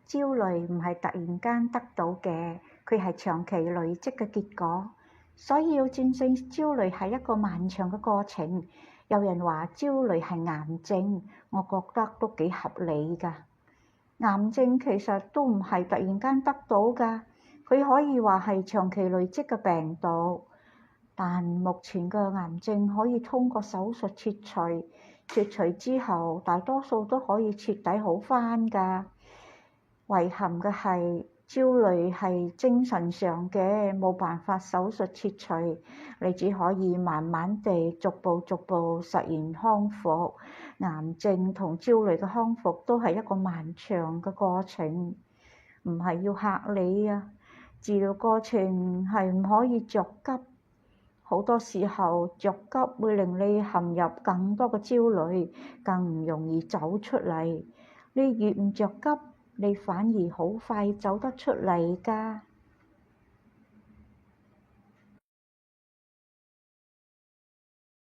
焦慮唔係突然間得到嘅，佢係長期累積嘅結果。所以要戰勝焦慮係一個漫長嘅過程。有人話焦慮係癌症，我覺得都幾合理㗎。癌症其實都唔係突然間得到㗎，佢可以話係長期累積嘅病毒。但目前嘅癌症可以通過手術切除之後，大多數都可以徹底好返㗎。遺憾嘅係，焦慮係精神上嘅，冇辦法手術切除，你只可以慢慢地逐步實現康復。癌症同焦慮嘅康復都係一個漫長嘅過程，唔係要嚇你啊！治療過程係唔可以着急，好多時候着急會令你陷入更多嘅焦慮，更唔容易走出嚟。你越唔着急，你反而好快走得出嚟㗎。